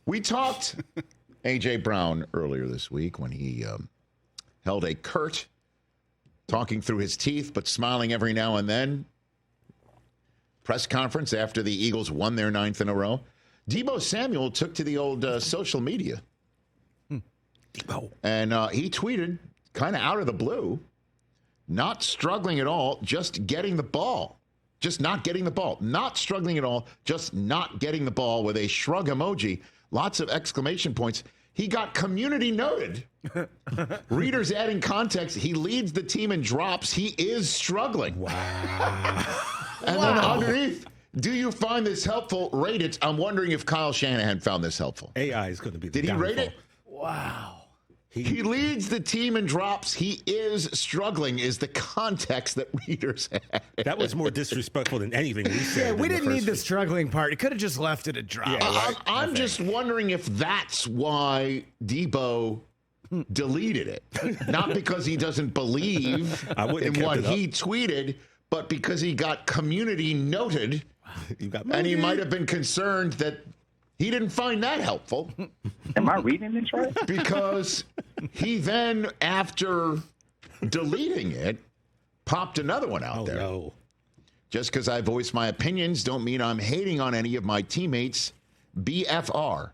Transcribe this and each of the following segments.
We talked A.J. Brown earlier this week when he held a curt, talking through his teeth but smiling every now and then, press conference after the Eagles won their 9th in a row. Deebo Samuel took to the old social media. Deebo. And he tweeted, kind of out of the blue, not struggling at all, just getting the ball. Just not getting the ball. Not struggling at all, just not getting the ball with a shrug emoji. Lots of exclamation points. He got community noted. Readers adding context. He leads the team in drops. He is struggling. Wow. And then underneath, do you find this helpful? Rate it. I'm wondering if Kyle Shanahan found this helpful. AI is going to be the Did he rate downfall. it? Wow. He leads the team in drops. He is struggling is the context that readers had. That was more disrespectful than anything we said. Yeah, we in didn't need the first struggling part. He could have just left it a drop. Yeah, right. I'm just wondering if that's why Deebo deleted it. Not because he doesn't believe I wouldn't in have what kept it he tweeted, but because he got community noted, You got and he might have been concerned that he didn't find that helpful. Am I reading this right? Because he then, after deleting it, popped another one out there. No. Just because I voice my opinions don't mean I'm hating on any of my teammates. BFR.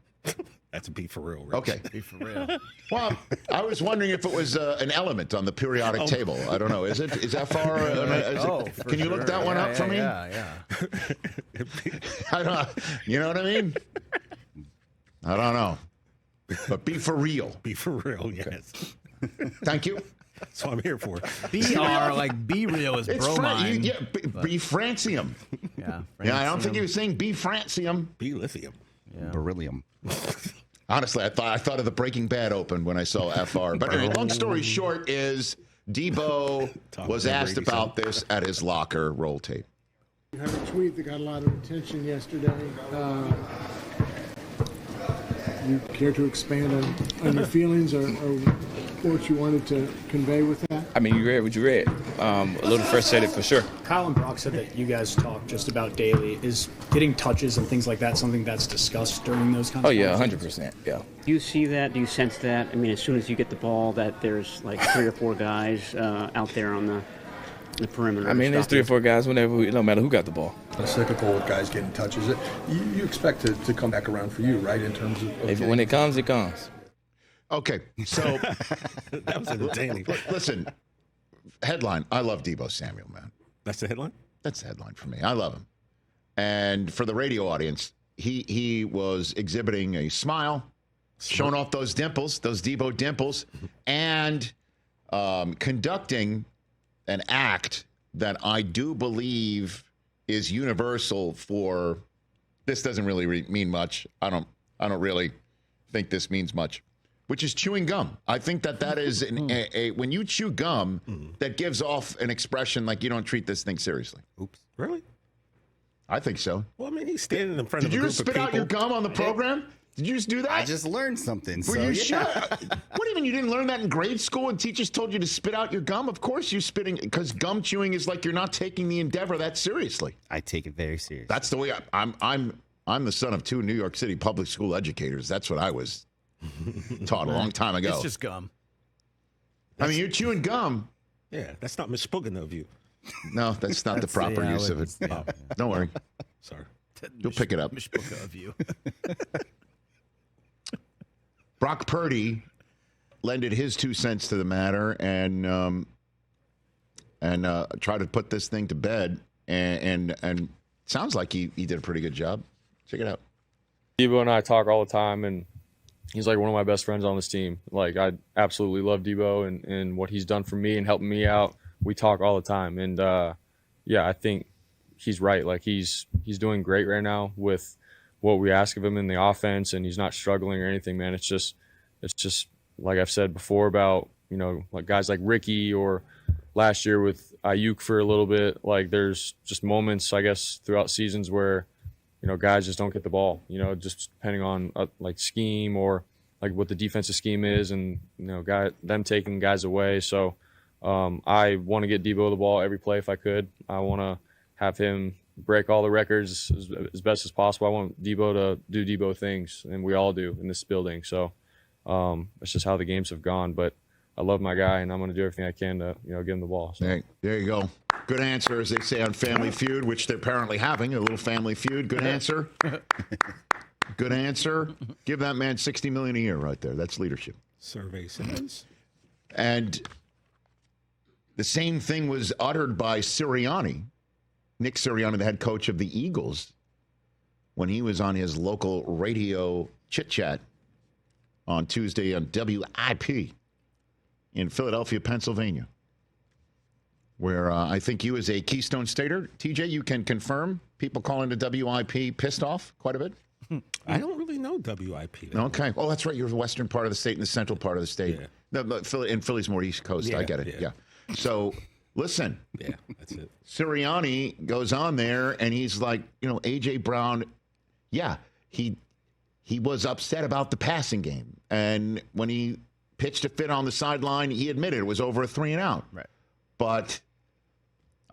That's a beat for real. Rich. Okay. Be for real. Well, I was wondering if it was an element on the periodic table. I don't know. Is it? Is FR? Can you look that one up for me? Yeah. I don't. You know what I mean? I don't know. But be for real. Be for real, yes. Thank you. That's what I'm here for. BR, like be real is It's bromine. be francium. Yeah. Yeah, I don't think he was saying be francium. Be lithium. Beryllium. Honestly, I thought of the Breaking Bad open when I saw FR. But anyway, long story short is Deebo was asked about this at his locker. Roll tape. You have a tweet that got a lot of attention yesterday. You care to expand on your feelings or what you wanted to convey with that? I mean, you read what you read. A little frustrated for sure. Kyle and Brock said that you guys talk just about daily. Is getting touches and things like that something that's discussed during those kinds Oh, of yeah, conversations? 100%. Yeah. Do you see that? Do you sense that? I mean, as soon as you get the ball, that there's like 3 or 4 guys out there on the perimeter. I mean, there's 3 or 4 guys whenever, it don't matter who got the ball. It's cyclical with guys getting touches. You expect it to come back around for you, right, in terms of When it comes, it comes. Okay, so That was entertaining. listen, headline, I love Deebo Samuel, man. That's the headline? That's the headline for me. I love him. And for the radio audience, he was exhibiting a smile, showing off those dimples, those Deebo dimples, and conducting an act that I do believe is universal for, this doesn't really mean much. I don't really think this means much, which is chewing gum. I think that is when you chew gum, that gives off an expression like you don't treat this thing seriously. Oops. Really? I think so. Well, I mean, he's standing in front Did of a you group just of spit out your people. gum on the program? Did you just do that? I just learned something. Were So, you yeah. What do you mean you didn't learn that in grade school and teachers told you to spit out your gum? Of course you're spitting, because gum chewing is like you're not taking the endeavor that seriously. I take it very seriously. That's the way I'm the son of 2 New York City public school educators. That's what I was taught a long time ago. It's just gum. I mean, you're chewing gum. Yeah, that's not misspoken of you. No, that's not the proper use of it. Oh, Don't worry. sorry. You'll pick it up. Mishpuka of you. Brock Purdy lended his 2 cents to the matter and tried to put this thing to bed. And sounds like he did a pretty good job. Check it out. Deebo and I talk all the time, and he's like one of my best friends on this team. Like, I absolutely love Deebo and what he's done for me and helping me out. We talk all the time. And, yeah, I think he's right. Like, he's doing great right now with what we ask of him in the offense, and he's not struggling or anything, man. It's just like I've said before about, like guys like Ricky or last year with Ayuk for a little bit. Like, there's just moments, I guess, throughout seasons where, guys just don't get the ball, just depending on like scheme or like what the defensive scheme is and, them taking guys away. So I want to get Deebo the ball every play if I could. I want to have him, break all the records as best as possible. I want Deebo to do Deebo things, and we all do in this building. So it's just how the games have gone. But I love my guy, and I'm going to do everything I can to give him the ball. So. There you go. Good answer, as they say on Family Feud, which they're apparently having, a little Family Feud. Good answer. Good answer. Give that man $60 million a year right there. That's leadership. Survey says. And the same thing was uttered by Sirianni, Nick Sirianni, the head coach of the Eagles, when he was on his local radio chit-chat on Tuesday on WIP in Philadelphia, Pennsylvania, where I think you, as a Keystone Stater, TJ, you can confirm people calling the WIP pissed off quite a bit? I don't really know WIP. Okay. Oh, that's right. You're the western part of the state and the central part of the state. Yeah. No, but Philly's more East Coast. I get it. Yeah. So, listen. Yeah, that's it. Sirianni goes on there, and he's like, A.J. Brown, he was upset about the passing game. And when he pitched a fit on the sideline, he admitted it was over a 3-and-out. Right. But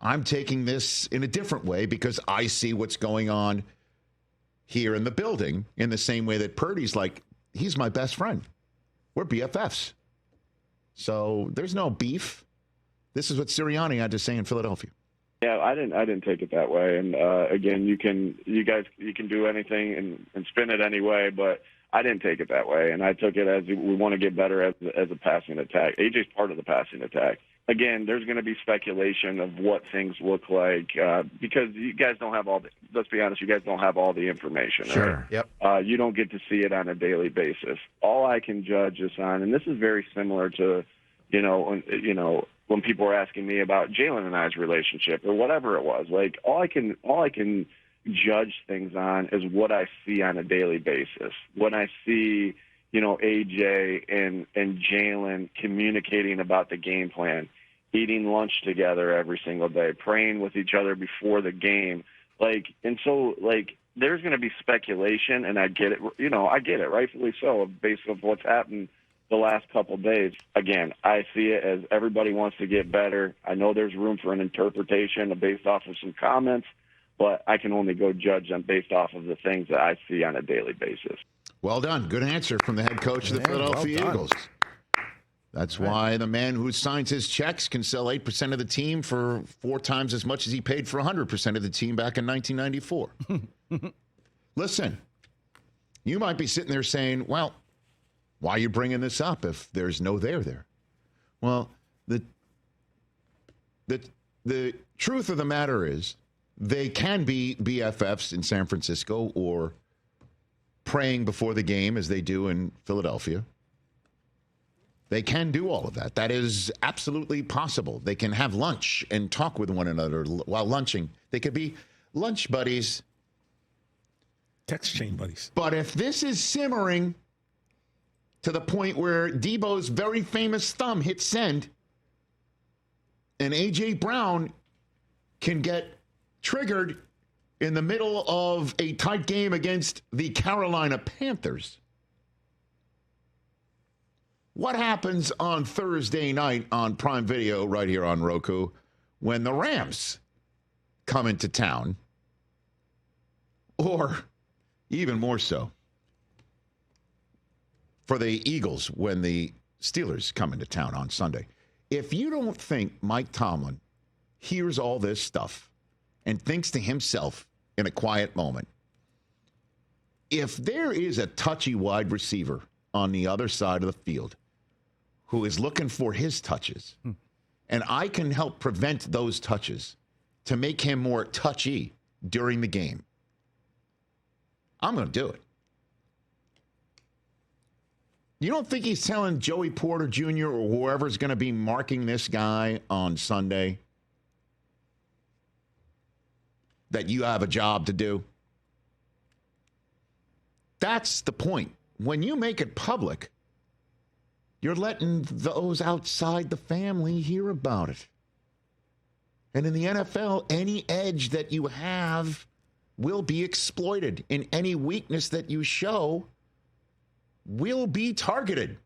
I'm taking this in a different way because I see what's going on here in the building in the same way that Purdy's like, he's my best friend. We're BFFs. So there's no beef. This is what Sirianni had to say in Philadelphia. Yeah, I didn't take it that way. And again, you guys can do anything and spin it any way, but I didn't take it that way. And I took it as we want to get better as a passing attack. AJ's part of the passing attack. Again, there's going to be speculation of what things look like because you guys don't have let's be honest, you guys don't have all the information. Sure. Right? Yep. You don't get to see it on a daily basis. All I can judge is on, and this is very similar to, when people were asking me about Jalen and I's relationship or whatever it was. Like all I can judge things on is what I see on a daily basis. When I see, AJ and Jalen communicating about the game plan, eating lunch together every single day, praying with each other before the game. There's going to be speculation, and I get it. I get it, rightfully so, based on what's happened the last couple of days. Again, I see it as everybody wants to get better. I know there's room for an interpretation based off of some comments, but I can only go judge them based off of the things that I see on a daily basis. Well done. Good answer from the head coach of the Philadelphia Eagles. That's why the man who signs his checks can sell 8% of the team for 4 times as much as he paid for 100% of the team back in 1994. Listen, you might be sitting there saying, well, why are you bringing this up if there's no there? Well, the truth of the matter is they can be BFFs in San Francisco or praying before the game as they do in Philadelphia. They can do all of that. That is absolutely possible. They can have lunch and talk with one another while lunching. They could be lunch buddies. Text chain buddies. But if this is simmering to the point where Deebo's very famous thumb hits send and A.J. Brown can get triggered in the middle of a tight game against the Carolina Panthers, what happens on Thursday night on Prime Video right here on Roku when the Rams come into town? Or even more so, for the Eagles when the Steelers come into town on Sunday. If you don't think Mike Tomlin hears all this stuff and thinks to himself in a quiet moment, if there is a touchy wide receiver on the other side of the field who is looking for his touches, and I can help prevent those touches to make him more touchy during the game, I'm going to do it. You don't think he's telling Joey Porter Jr. or whoever's going to be marking this guy on Sunday that you have a job to do? That's the point. When you make it public, you're letting those outside the family hear about it. And in the NFL, any edge that you have will be exploited, and any weakness that you show will be targeted.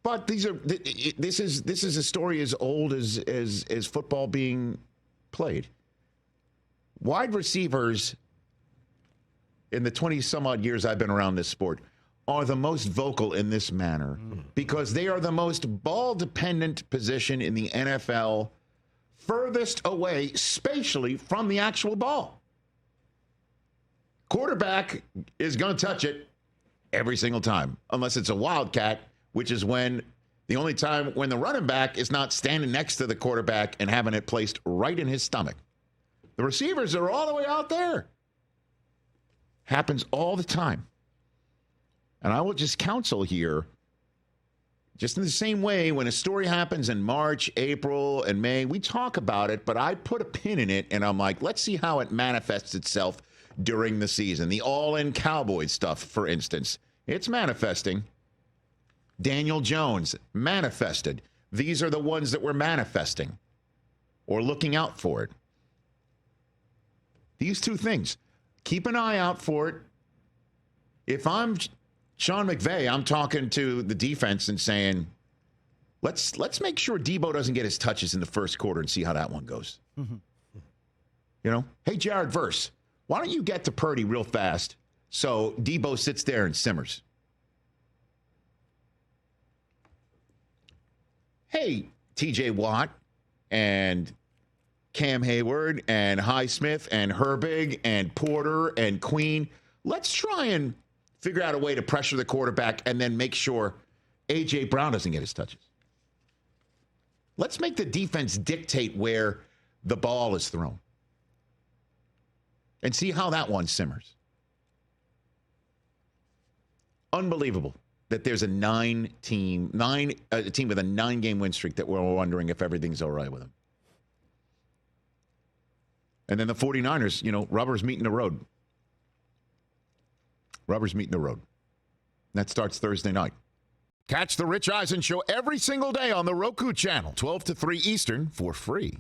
But this is a story as old as football being played. Wide receivers in the 20 some odd years I've been around this sport are the most vocal in this manner because they are the most ball dependent position in the NFL, furthest away spatially from the actual ball. Quarterback is going to touch it every single time, unless it's a wildcat, which is when the only time when the running back is not standing next to the quarterback and having it placed right in his stomach. The receivers are all the way out there. Happens all the time. And I will just counsel here, just in the same way when a story happens in March, April, and May, we talk about it, but I put a pin in it, and I'm like, let's see how it manifests itself during the season. The all-in Cowboys stuff, for instance, it's manifesting. Daniel Jones, manifested. These are the ones that we're manifesting or looking out for it. These two things. Keep an eye out for it. If I'm Sean McVay, I'm talking to the defense and saying, let's make sure Deebo doesn't get his touches in the first quarter and see how that one goes. Mm-hmm. You know, hey, Jared Verse, why don't you get to Purdy real fast so Deebo sits there and simmers? Hey, TJ Watt and Cam Hayward and Highsmith and Herbig and Porter and Queen, let's try and figure out a way to pressure the quarterback and then make sure A.J. Brown doesn't get his touches. Let's make the defense dictate where the ball is thrown and see how that one simmers. Unbelievable that there's a team with a 9-game win streak that we're wondering if everything's all right with them. And then the 49ers, you know, rubber's meeting the road. Rubber's meeting the road. That starts Thursday night. Catch the Rich Eisen Show every single day on the Roku Channel, 12 to 3 Eastern, for free.